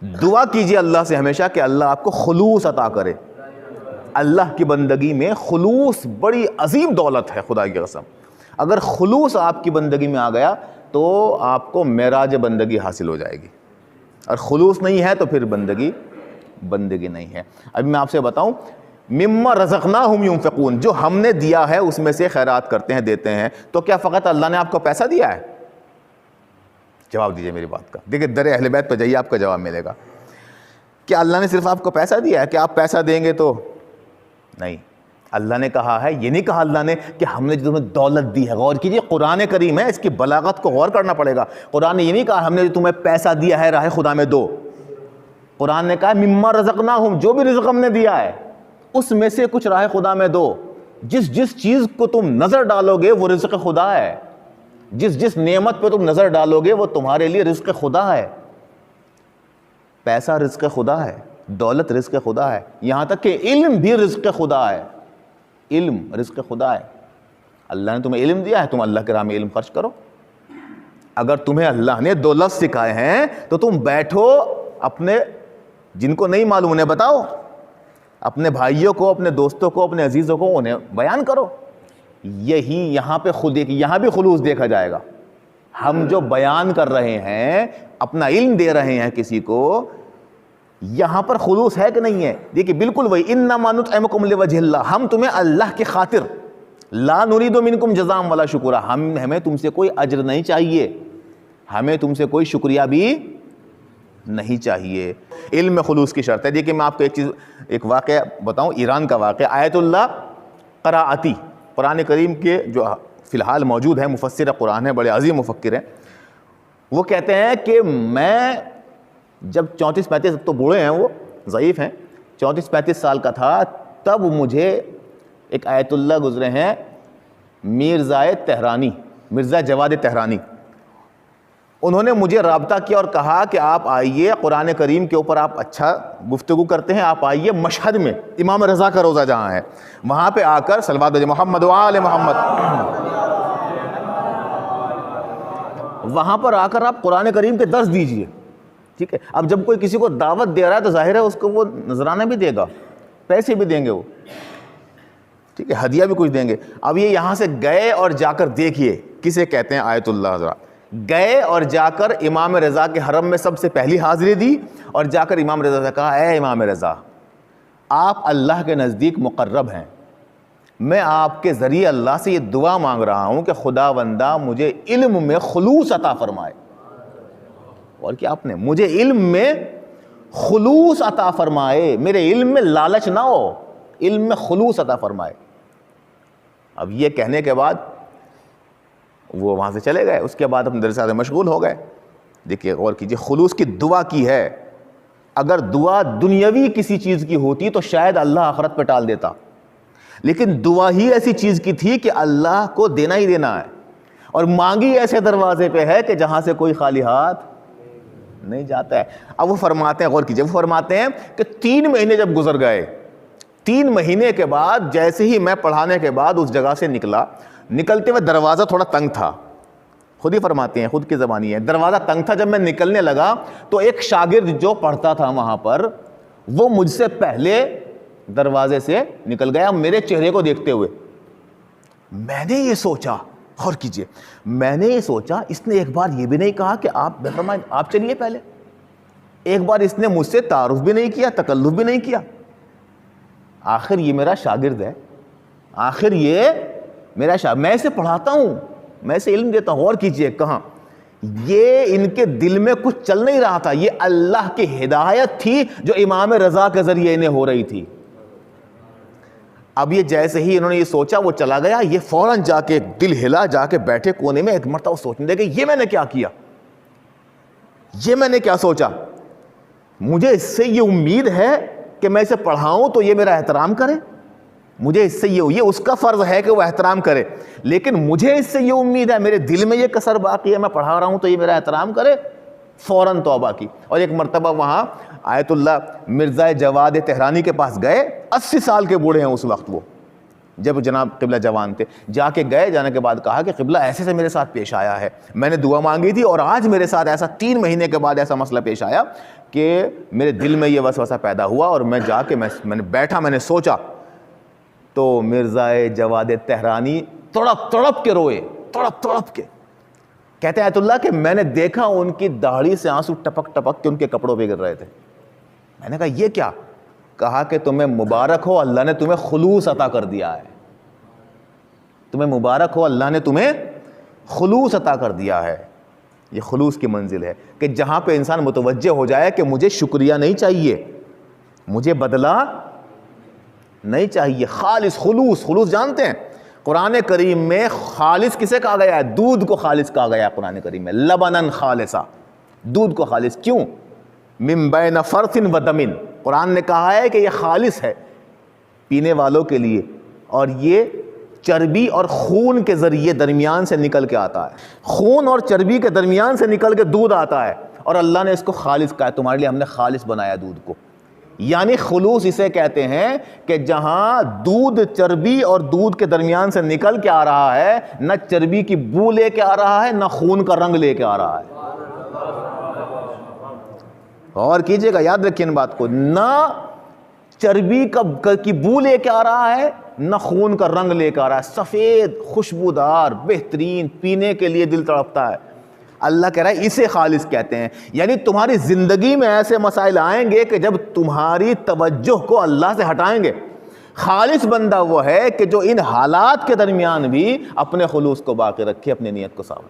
دعا کیجئے اللہ سے ہمیشہ کہ اللہ آپ کو خلوص عطا کرے. اللہ کی بندگی میں خلوص بڑی عظیم دولت ہے خدا کی قسم. اگر خلوص آپ کی بندگی میں آ گیا تو آپ کو معراج بندگی حاصل ہو جائے گی, اور خلوص نہیں ہے تو پھر بندگی نہیں ہے. ابھی میں آپ سے بتاؤں, مما رزقناہم ینفقون, جو ہم نے دیا ہے اس میں سے خیرات کرتے ہیں, دیتے ہیں, تو کیا فقط اللہ نے آپ کو پیسہ دیا ہے؟ جواب دیجئے میری بات کا. دیکھیں در اہل بیت پہ جائیے, آپ کا جواب ملے گا. کیا اللہ نے صرف آپ کو پیسہ دیا ہے کہ آپ پیسہ دیں گے تو نہیں؟ اللہ نے کہا ہے, یہ نہیں کہا اللہ نے کہ ہم نے جو تمہیں دولت دی ہے. غور کیجئے, قرآن کریم ہے, اس کی بلاغت کو غور کرنا پڑے گا. قرآن نے یہ نہیں کہا ہم نے جو تمہیں پیسہ دیا ہے راہ خدا میں دو. قرآن نے کہا مما رزقناہم, جو بھی رزق ہم نے دیا ہے اس میں سے کچھ راہ خدا میں دو. جس چیز کو تم نظر ڈالو گے وہ رزق خدا ہے. جس نعمت پہ تم نظر ڈالو گے وہ تمہارے لیے رزق خدا ہے. پیسہ رزق خدا ہے, دولت رزق خدا ہے, یہاں تک کہ علم بھی رزق خدا ہے. علم رزق خدا ہے. اللہ نے تمہیں علم دیا ہے, تم اللہ کے راہ میں علم خرچ کرو. اگر تمہیں اللہ نے 2 لفظ سکھائے ہیں تو تم بیٹھو, اپنے جن کو نہیں معلوم انہیں بتاؤ, اپنے بھائیوں کو, اپنے دوستوں کو, اپنے عزیزوں کو انہیں بیان کرو. یہی یہاں پہ یہاں بھی خلوص دیکھا جائے گا. ہم جو بیان کر رہے ہیں, اپنا علم دے رہے ہیں کسی کو, یہاں پر خلوص ہے کہ نہیں ہے؟ دیکھیے بالکل وہی, انما نطعمکم لوجہ اللہ, ہم تمہیں اللہ کی خاطر, لا نرید منکم جزاء ولا شکورا, ہمیں تم سے کوئی اجر نہیں چاہیے, ہمیں تم سے کوئی شکریہ بھی نہیں چاہیے. علم میں خلوص کی شرط ہے. دیکھیے میں آپ کو ایک واقعہ بتاؤں, ایران کا واقعہ. آیت اللہ قراءتی, قرآن کریم کے جو فی الحال موجود ہے, مفسر قرآن ہے, بڑے عظیم مفکر ہیں. وہ کہتے ہیں کہ میں جب 34-35, تو بوڑھے ہیں, وہ ضعیف ہیں, 34-35 سال کا تھا, تب مجھے ایک آیت اللہ گزرے ہیں, مرزا جواد تہرانی. انہوں نے مجھے رابطہ کیا اور کہا کہ آپ آئیے, قرآن کریم کے اوپر آپ اچھا گفتگو کرتے ہیں, آپ آئیے مشہد میں, امام رضا کا روزہ جہاں ہے, وہاں پہ آ کر صلوات محمد و آل محمد, وہاں پر آ کر آپ قرآن کریم کے درس دیجئے. ٹھیک ہے, اب جب کوئی کسی کو دعوت دے رہا ہے تو ظاہر ہے اس کو وہ نذرانہ بھی دے گا, پیسے بھی دیں گے وہ, ٹھیک ہے, ہدیہ بھی کچھ دیں گے. اب یہ یہاں سے گئے اور جا کر دیکھیے کسے کہتے ہیں آیت اللہ. حضرات گئے اور جا کر امام رضا کے حرم میں سب سے پہلی حاضری دی, اور جا کر امام رضا سے کہا, اے امام رضا, آپ اللہ کے نزدیک مقرب ہیں, میں آپ کے ذریعے اللہ سے یہ دعا مانگ رہا ہوں کہ خداوندہ مجھے علم میں خلوص عطا فرمائے. اور کیا آپ نے مجھے علم میں خلوص عطا فرمائے, میرے علم میں لالچ نہ ہو, علم میں خلوص عطا فرمائے. اب یہ کہنے کے بعد وہ وہاں سے چلے گئے, اس کے بعد اپنے درس میں مشغول ہو گئے. دیکھیے غور کیجیے, خلوص کی دعا کی ہے. اگر دعا دنیاوی کسی چیز کی ہوتی تو شاید اللہ آخرت پہ ٹال دیتا, لیکن دعا ہی ایسی چیز کی تھی کہ اللہ کو دینا ہی دینا ہے, اور مانگی ایسے دروازے پہ ہے کہ جہاں سے کوئی خالی ہاتھ نہیں جاتا ہے. اب وہ فرماتے ہیں, غور کیجیے, وہ فرماتے ہیں کہ 3 مہینے جب گزر گئے, 3 مہینے کے بعد جیسے ہی میں پڑھانے کے بعد اس جگہ سے نکلا, نکلتے ہوئے دروازہ تھوڑا تنگ تھا, خود ہی فرماتے ہیں, خود کی زبانی ہے, دروازہ تنگ تھا. جب میں نکلنے لگا تو ایک شاگرد جو پڑھتا تھا وہاں پر, وہ مجھ سے پہلے دروازے سے نکل گیا میرے چہرے کو دیکھتے ہوئے. میں نے یہ سوچا, غور کیجیے, میں نے یہ سوچا اس نے ایک بار یہ بھی نہیں کہا کہ آپ چلیے پہلے, ایک بار اس نے مجھ سے تعارف بھی نہیں کیا, تکلف بھی نہیں کیا. آخر یہ میرا شاگرد ہے, آخر یہ میرا میں اسے پڑھاتا ہوں, میں اسے علم دیتا ہوں. غور کیجیے کہاں یہ ان کے دل میں کچھ چل نہیں رہا تھا, یہ اللہ کی ہدایت تھی جو امام رضا کے ذریعے انہیں ہو رہی تھی. اب یہ جیسے ہی انہوں نے یہ سوچا وہ چلا گیا, یہ فوراً جا کے دل ہلا, جا کے بیٹھے کونے میں, ایک مرتبہ سوچنے لگے یہ میں نے کیا کیا, یہ میں نے کیا سوچا, مجھے اس سے یہ امید ہے کہ میں اسے پڑھاؤں تو یہ میرا احترام کرے, مجھے اس سے یہ اس کا فرض ہے کہ وہ احترام کرے, لیکن مجھے اس سے یہ امید ہے, میرے دل میں یہ کسر باقی ہے, میں پڑھا رہا ہوں تو یہ میرا احترام کرے. فوراً توبہ کی, اور ایک مرتبہ وہاں آیت اللہ مرزا جواد تہرانی کے پاس گئے, 80 سال کے بوڑھے ہیں اس وقت وہ, جب جناب قبلہ جوان تھے، جا کے گئے، جانے کے بعد کہا کہ قبلہ ایسے سے میرے ساتھ پیش آیا ہے، میں نے دعا مانگی تھی اور آج میرے ساتھ ایسا 3 مہینے کے بعد ایسا مسئلہ پیش آیا کہ میرے دل میں یہ وسوسہ پیدا ہوا، اور میں جا کے میں نے بیٹھا، میں نے سوچا، تو مرزا جواد تہرانی تڑپ تڑپ کے روئے، تڑپ تڑپ کے. کہتے ہیں آیت اللہ کہ میں نے دیکھا ان کی داڑھی سے آنسو ٹپک ٹپک کے ان کے کپڑوں پہ گر رہے تھے. میں نے کہا یہ کیا؟ کہا کہ تمہیں مبارک ہو، اللہ نے تمہیں خلوص عطا کر دیا ہے. تمہیں مبارک ہو، اللہ نے تمہیں خلوص عطا کر دیا ہے. یہ خلوص کی منزل ہے کہ جہاں پہ انسان متوجہ ہو جائے کہ مجھے شکریہ نہیں چاہیے، مجھے بدلہ نہیں چاہیے. خالص، خلوص. خلوص جانتے ہیں قرآن کریم میں خالص کسے کہا گیا ہے؟ دودھ کو خالص کہا گیا ہے قرآن کریم میں. لبنن خالصا، دودھ کو خالص. کیوں؟ من بین فرث و دم. قرآن نے کہا ہے کہ یہ خالص ہے پینے والوں کے لیے، اور یہ چربی اور خون کے ذریعے درمیان سے نکل کے آتا ہے. خون اور چربی کے درمیان سے نکل کے دودھ آتا ہے، اور اللہ نے اس کو خالص کہا ہے. تمہارے لیے ہم نے خالص بنایا دودھ کو. یعنی خلوص اسے کہتے ہیں کہ جہاں دودھ چربی اور دودھ کے درمیان سے نکل کے آ رہا ہے، نہ چربی کی بو لے کے آ رہا ہے، نہ خون کا رنگ لے کے آ رہا ہے. غور کیجئے گا، یاد رکھیے ان بات کو. نہ چربی کی بو لے کے آ رہا ہے، نہ خون کا رنگ لے کے آ رہا ہے. سفید، خوشبودار، بہترین، پینے کے لیے دل تڑپتا ہے. اللہ کہہ رہا ہے اسے خالص کہتے ہیں. یعنی تمہاری زندگی میں ایسے مسائل آئیں گے کہ جب تمہاری توجہ کو اللہ سے ہٹائیں گے. خالص بندہ وہ ہے کہ جو ان حالات کے درمیان بھی اپنے خلوص کو باقی رکھے، اپنی نیت کو صاف.